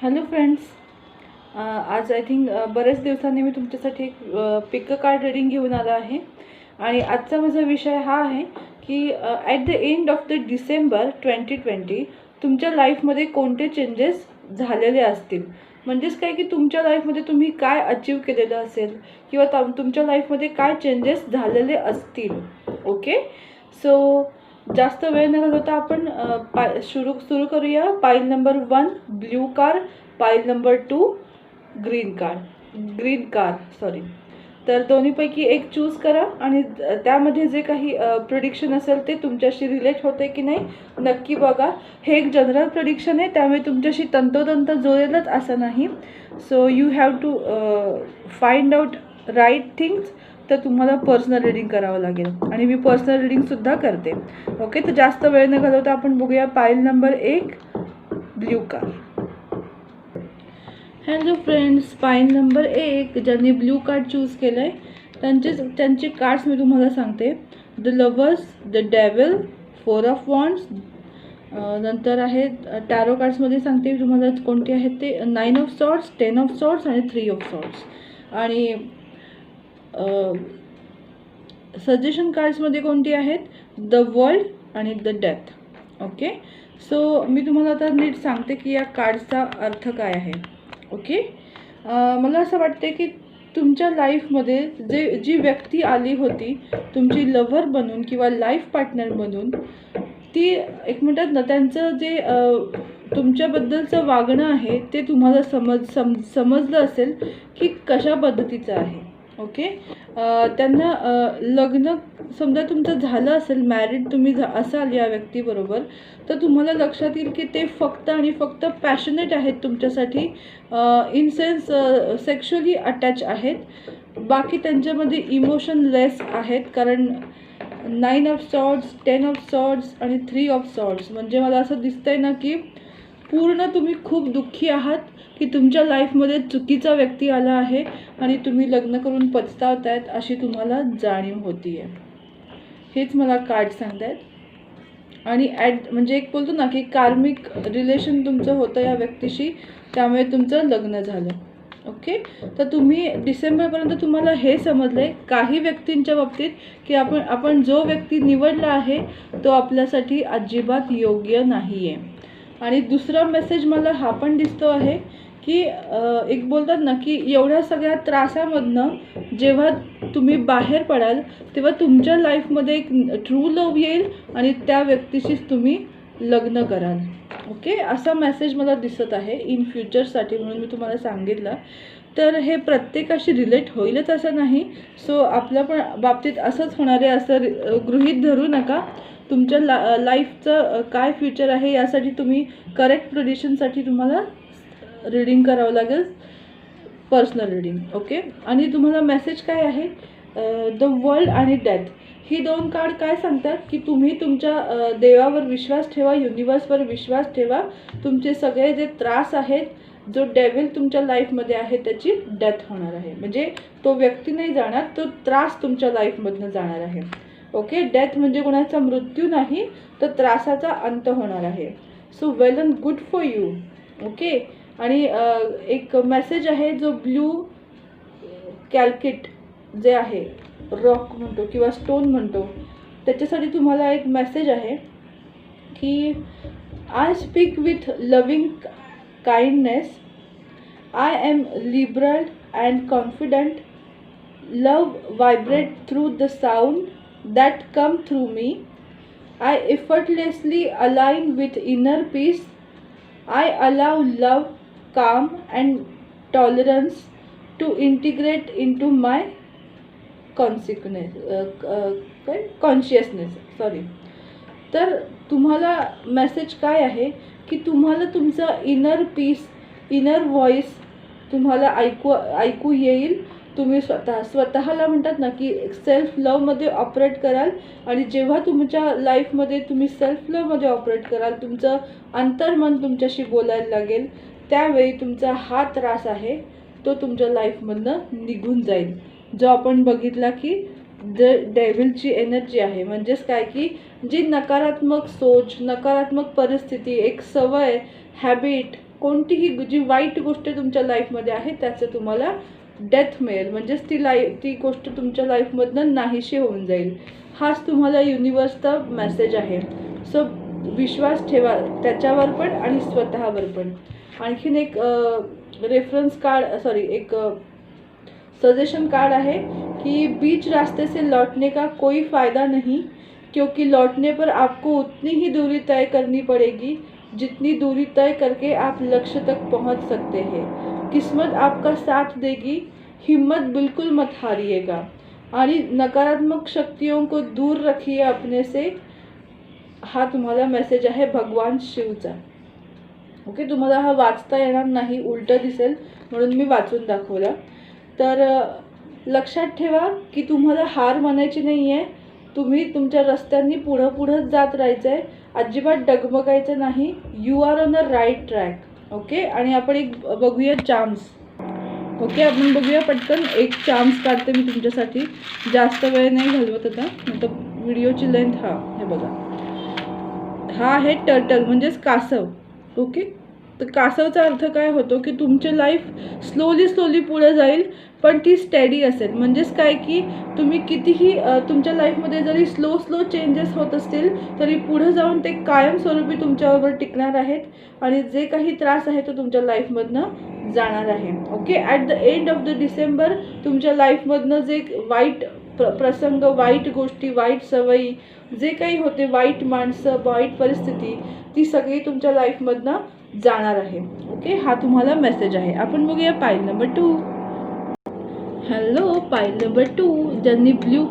Hello friends, आज I think बऱ्याच दिवसांनी मी तुमच्यासाठी एक पिक कार्ड रीडिंग घेऊन आला आहे. आणि आजचा माझा विषय हा आहे की at the end of the December 2020 तुमच्या लाईफमध्ये कोणते चेंजेस झालेले असतील. म्हणजेच काय की तुमच्या लाईफमध्ये तुम्ही काय अचीव केलेलं असेल किंवा तुमच्या लाईफमध्ये काय चेंजेस झालेले असतील. ओके, सो जास्त वेळ न घालवता आपण सुरू करूया. पाईल नंबर 1 ब्ल्यू कार, पाईल नंबर 2 ग्रीन कार सॉरी. तर दोन्हीपैकी एक चूज करा आणि त्यामध्ये जे काही प्रिडिक्शन असेल ते तुमच्याशी रिलेट होते की नाही नक्की बघा. हे एक जनरल प्रिडिक्शन आहे, त्यामुळे तुमच्याशी तंतोतंत जुळेलच असं नाही. So you have to find out right things. तर तुम्हाला पर्सनल रीडिंग करावं लागेल आणि मी पर्सनल रीडिंगसुद्धा करते. ओके, तर जास्त वेळ न घालवता आपण बघूया पाईल number 1 blue car. Hello friends, पाईल नंबर 1 ज्यांनी ब्ल्यू कार्ड चूज केलं आहे त्यांचे कार्ड्स मी तुम्हाला सांगते. The lovers, the devil, 4 of wands. नंतर आहेत टॅरो कार्ड्समध्ये सांगते तुम्हाला कोणते आहेत ते 9 ऑफ सॉर्ड्स, 10 ऑफ सॉर्ड्स आणि 3 ऑफ सॉर्ड्स. आणि सजेशन कार्ड्समध्ये कोणती आहेत द वर्ल्ड आणि द डेथ. ओके, सो मी तुम्हाला आता नीट सांगते की या कार्ड्सचा अर्थ काय आहे. ओके, मला असं वाटते की तुमच्या लाईफमध्ये जी व्यक्ती आली होती तुमची लव्हर बनून किंवा लाईफ पार्टनर बनून, ती एक म्हणतात ना त्यांचं जे तुमच्याबद्दलचं वागणं आहे ते तुम्हाला समजलं असेल की कशा पद्धतीचं आहे. ओके, त्यांना लग्न समजा तुमचं झालं असेल, मॅरिड तुम्ही असाल या व्यक्तीबरोबर, तर तुम्हाला लक्षात येईल की ते फक्त आणि फक्त पॅशनेट आहेत तुमच्यासाठी, इन सेन्स सेक्शुअली अटॅच आहेत. बाकी त्यांच्यामध्ये इमोशन लेस आहेत, कारण 9 ऑफ सॉर्ड्स, 10 ऑफ सॉर्ड्स आणि 3 ऑफ सॉर्ड्स म्हणजे मला असं दिसतंय ना की पूर्ण तुम्ही खूप दुःखी आहात की तुमच्या लाईफमध्ये चुकीचा व्यक्ती आला आहे आणि तुम्ही लग्न करून पछतावतायत अशी तुम्हाला जाणीव होती आहे. हेच मला कार्ड सांगत आहेत. आणि म्हणजे एक बोलतो ना की कार्मिक रिलेशन तुमचं होतं या व्यक्तीशी, त्यामुळे तुमचं लग्न झालं. ओके, तर तुम्ही डिसेंबरपर्यंत तुम्हाला हे समजलं आहे काही व्यक्तींच्या बाबतीत की आपण जो व्यक्ती निवडला आहे तो आपल्यासाठी अजिबात योग्य नाही आहे. आणि दुसरा मेसेज मला हा पण दिसतो आहे की एक बोलतात ना की एवढ्या सगळ्या त्रासामधनं जेव्हा तुम्ही बाहेर पडाल तेव्हा तुमच्या लाईफमध्ये एक ट्रू लव्ह येईल आणि त्या व्यक्तीशीच तुम्ही लग्न कराल. ओके, असा मेसेज मला दिसत आहे इन फ्युचरसाठी, म्हणून मी तुम्हाला सांगितलं. तर हे प्रत्येकाशी रिलेट होईलच असं नाही, सो आपल्या पण बाबतीत असंच होणार आहे असं गृहीत धरू नका. तुमच्या लाईफचं काय फ्युचर आहे यासाठी तुम्ही करेक्ट प्रिडिक्शनसाठी तुम्हाला रीडिंग करावं लागेल, पर्सनल रीडिंग. ओके, आणि तुम्हाला मेसेज काय आहे द वर्ल्ड आणि डेथ. ही 2 कार्ड काय सांगतात की तुम्ही तुमच्या देवावर विश्वास ठेवा, युनिवर्सवर विश्वास ठेवा. तुमचे सगळे जे त्रास आहेत, जो डेव्हिल तुमच्या लाईफमध्ये आहे त्याची डेथ होणार आहे. म्हणजे तो व्यक्ती नाही जाणार, तो त्रास तुमच्या लाईफमधनं जाणार आहे. ओके, डेथ म्हणजे कोणाचा मृत्यू नाही, तर त्रासाचा अंत होणार आहे. So well and good for you. Okay, आणि एक मेसेज आहे जो ब्ल्यू कॅल्किट जे आहे, रॉक म्हणतो किंवा स्टोन म्हणतो, त्याच्यासाठी तुम्हाला एक मेसेज आहे की I speak with loving kindness, I am liberal and confident, love vibrate through the sound that come through me, I effortlessly align with inner peace, I allow love, calm and tolerance to integrate into my consciousness. Sorry. तर तुम्हाला message काय आहे की तुम्हाला तुमचं inner peace, inner voice तुम्हाला ऐकू येईल. तुम्ही स्वतःला म्हणतात ना की सेल्फ लवमध्ये ऑपरेट कराल, आणि जेव्हा तुमच्या लाईफमध्ये तुम्ही सेल्फ लवमध्ये ऑपरेट कराल तुमचं अंतर्मन तुमच्याशी बोलायला लागेल, त्यावेळी तुमचा हा त्रास आहे तो तुमच्या लाईफमधनं निघून जाईल. जो आपण बघितला की डेव्हिलची एनर्जी आहे, म्हणजेच काय की जी नकारात्मक सोच, नकारात्मक परिस्थिती, एक सवय, हॅबिट कोणतीही जी वाईट गोष्ट तुमच्या लाईफमध्ये आहे त्याचं तुम्हाला डेथ मिळेल, म्हणजेच ती गोष्ट तुमच्या लाईफमधनं नाहीशी होऊन जाईल. हाच तुम्हाला युनिवर्सचा मेसेज आहे. सो विश्वास ठेवा त्याच्यावर पण आणि स्वतःवर पण. आणखीन एक रेफरन्स कार्ड एक सजेशन कार्ड आहे कि बीच रास्ते से लौटने का कोई फ़ायदा नहीं, क्योंकि लौटने पर आपको उतनी ही दूरी तय करनी पड़ेगी जितनी दूरी तय करके आप लक्ष्य तक पहुंच सकते हैं. किस्मत आपका साथ देगी, हिम्मत बिल्कुल मत हारिएगा आणि नकारात्मक शक्तियों को दूर रखिए अपने से. हा तुम्हाला मेसेज आहे भगवान शिवचा. ओके, तुम्हाला हा वाचता येणार नाही, उलटं दिसेल म्हणून मी वाचून दाखवला. तर लक्षात ठेवा की तुम्हाला हार मानायची नाही आहे. तुम्ही तुमच्या रस्त्यांनी पुढं जात राहायचं आहे, अजिबात डगमगायचं नाही. You are on a right track. Okay, आणि आपण एक बघूया चार्म्स. ओके, आपण बघूया पटकन एक चार्म्स काढते मी तुमच्यासाठी. जास्त वेळ नाही घालवत आता, नंतर व्हिडिओची लेंथ. हे बघा, हा आहे टर्टल म्हणजेच कासव. ओके, तर कासवचा अर्थ काय होतो की तुमची लाईफ स्लोली पुढे जाईल पण ती स्टॅडी असेल. म्हणजेच काय की तुम्ही कितीही तुमच्या लाईफमध्ये जरी स्लो चेंजेस होत असतील तरी पुढे जाऊन ते कायमस्वरूपी तुमच्याबरोबर टिकणार आहेत आणि जे काही त्रास आहे तो तुमच्या लाईफमधनं जाणार आहे. Okay, at the end of the December तुमच्या लाईफमधनं जे वाईट प्रसंग, वाईट गोष्टी, वाईट सवयी, जे काही होते, वाईट माणसं, वाईट परिस्थिती, ती सगळी तुमच्या लाईफमधनं जाणार आहे. ओके, हा तुम्हाला मेसेज आहे. आपण बघूया पाईल नंबर 2. हॅलो, पाईल नंबर 2 ज्यांनी ग्रीन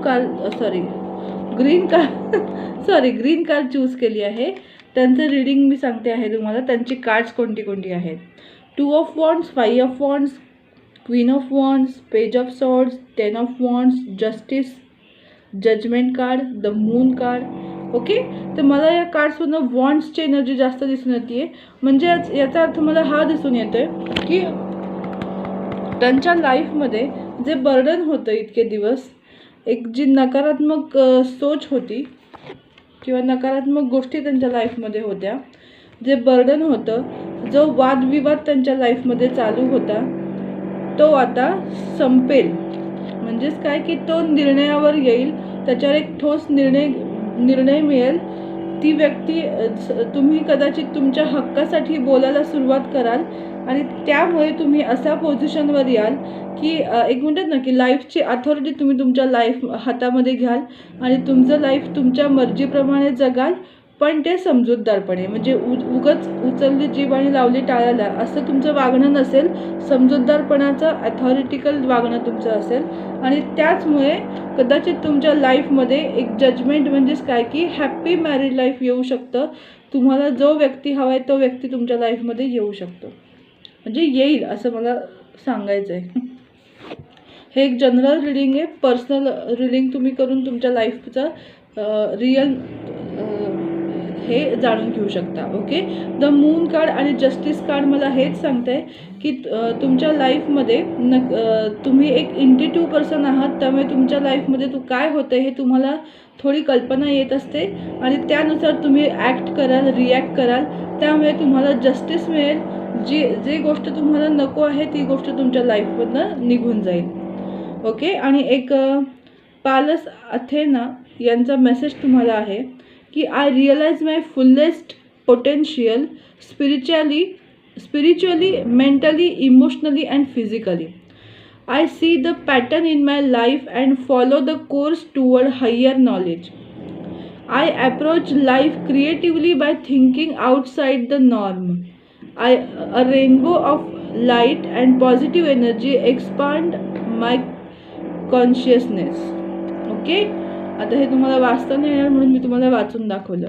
कार्ड चूज केली आहे त्यांचं रीडिंग मी सांगते आहे तुम्हाला. त्यांची कार्ड्स कोणती आहेत. 2 of wands, 5 of wands, queen of wands, page of swords, 10 of wands, justice, judgement card, the moon card. Okay, तर मला या कार्ड्समधून वॉन्ड्सची एनर्जी जास्त दिसून येते. म्हणजे याचा अर्थ मला हा दिसून येतोय की त्यांच्या लाईफमध्ये जे बर्डन होतं इतके दिवस, एक जी नकारात्मक सोच होती किंवा नकारात्मक गोष्टी त्यांच्या लाईफमध्ये होत्या, जे बर्डन होतं, जो वादविवाद त्यांच्या लाईफमध्ये चालू होता, तो आता संपेल. म्हणजेच काय की तो निर्णयावर येईल, त्याच्यावर एक ठोस निर्णय मिळेल. ती व्यक्ती, तुम्ही कदाचित तुमच्या हक्कासाठी बोलायला सुरुवात कराल आणि त्यामुळे तुम्ही अशा पोझिशनवर याल की एक म्हणतात ना की लाईफची अथॉरिटी तुम्ही तुमच्या लाईफ हातामध्ये घ्याल आणि तुमचं लाईफ तुमच्या मर्जीप्रमाणे जगाल, पण ते समजूतदारपणे. म्हणजे उगच उचलली जीभ आणि लावली टाळायला असं तुमचं वागणं नसेल. समजूतदारपणाचं अथॉरिटिकल वागणं तुमचं असेल आणि त्याचमुळे कदाचित तुमच्या लाईफमध्ये एक जजमेंट म्हणजेच काय की हॅप्पी मॅरिड लाईफ येऊ शकतं. तुम्हाला जो व्यक्ती हवा आहे तो व्यक्ती तुमच्या लाईफमध्ये येऊ शकतो, म्हणजे येईल असं मला सांगायचं आहे. हे एक जनरल रीडिंग आहे. पर्सनल रीडिंग तुम्ही करून तुमच्या लाईफचं रिअल हे जाणून घेऊ शकता. ओके, द मून कार्ड आणि जस्टिस कार्ड मला हेच सांगतं आहे की तुमच्या लाईफमध्ये तुम्ही एक इंट्युटिव्ह पर्सन आहात, त्यामुळे तुमच्या लाईफमध्ये काय होतं हे तुम्हाला थोडी कल्पना येत असते आणि त्यानुसार तुम्ही ॲक्ट कराल, रिॲक्ट कराल. त्यामुळे तुम्हाला जस्टिस मिळेल. जी गोष्ट तुम्हाला नको आहे ती गोष्ट तुमच्या लाईफमधनं निघून जाईल. ओके, आणि एक पालस अथेना यांचा मेसेज तुम्हाला आहे की I realise my fullest potential spiritually, mentally, emotionally and physically. I see the pattern in my life and follow the course toward higher knowledge. I approach life creatively by thinking outside the norm. A rainbow of light and positive energy expand my consciousness. Okay? आता हे तुम्हाला वाचता नाही येणार म्हणून मी तुम्हाला वाचून दाखवलं.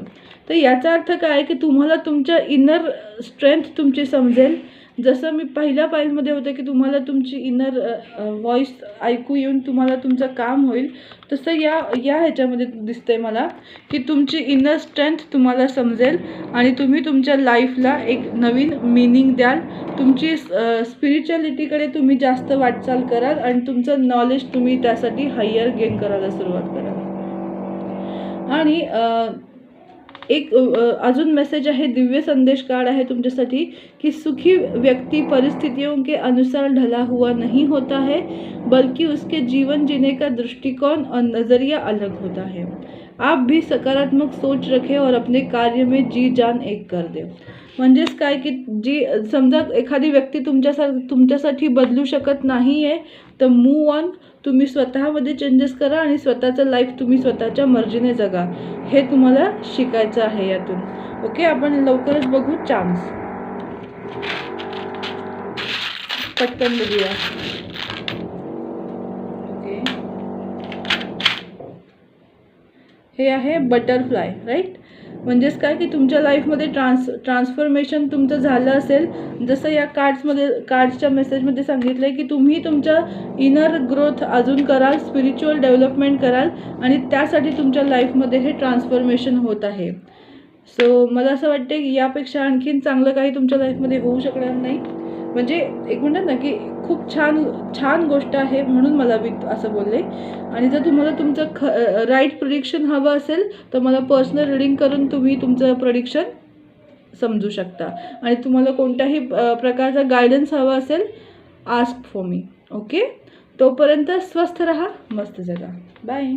तर याचा अर्थ काय की तुम्हाला तुमच्या इनर स्ट्रेंथ तुमची समजेल. जसं मी पहिल्या पाईलमध्ये होतं की तुम्हाला तुमची इनर व्हॉईस ऐकू येऊन तुम्हाला तुमचं काम होईल, तसं या ह्याच्यामध्ये दिसतंय मला की तुमची इनर स्ट्रेंथ तुम्हाला समजेल आणि तुम्ही तुमच्या लाईफला एक नवीन मिनिंग द्याल. तुमची स्पिरिच्युअलिटीकडे तुम्ही जास्त वाटचाल कराल आणि तुमचं नॉलेज तुम्ही त्यासाठी हायर गेन करायला सुरुवात कराल. आणि एक अजून मेसेज आहे, दिव्य संदेश कार्ड आहे तुमच्यासाठी की सुखी व्यक्ति परिस्थितियों के अनुसार ढला हुआ नहीं होता है, बल्कि उसके जीवन जीने का दृष्टिकोन और नज़रिया अलग होता है। आप भी सकारात्मक सोच रखें और अपने कार्य में जी जान एक कर दे। म्हणजेच काय की जी समजा एखादी व्यक्ती तुमच्यासाठी बदलू शकत नाही आहे, तर मूव ऑन, तुम्ही स्वतःमध्ये चेंजेस करा आणि स्वतःचं लाईफ तुम्ही स्वतःच्या मर्जीने जगा, हे तुम्हाला शिकायचं आहे यातून. ओके, आपण लवकरच बघू चान्स. पटकन बघूया. ओके, हे आहे बटरफ्लाय, राईट. म्हणजेच काय की तुमच्या लाईफमध्ये ट्रान्सफॉर्मेशन तुमचं झालं असेल, जसं या कार्ड्सच्या मेसेजमध्ये सांगितलं आहे की तुम्ही तुमच्या इनर ग्रोथ अजून कराल, स्पिरिच्युअल डेव्हलपमेंट कराल आणि त्यासाठी तुमच्या लाईफमध्ये हे ट्रान्सफॉर्मेशन होत आहे. सो मला असं वाटते की यापेक्षा आणखीन चांगलं काही तुमच्या लाईफमध्ये होऊ शकणार नाही. म्हणजे एक म्हणतात ना की खूप छान गोष्ट आहे, म्हणून मला मी असं बोलले. आणि जर तुम्हाला तुमचं राईट प्रेडिक्शन हवं असेल तर मला पर्सनल रीडिंग करून तुम्ही तुमचं प्रेडिक्शन समजू शकता. आणि तुम्हाला कोणत्याही प्रकारचा गायडन्स हवा असेल, आस्क फॉर मी. ओके, तोपर्यंत स्वस्थ रहा, मस्त जगा. बाय.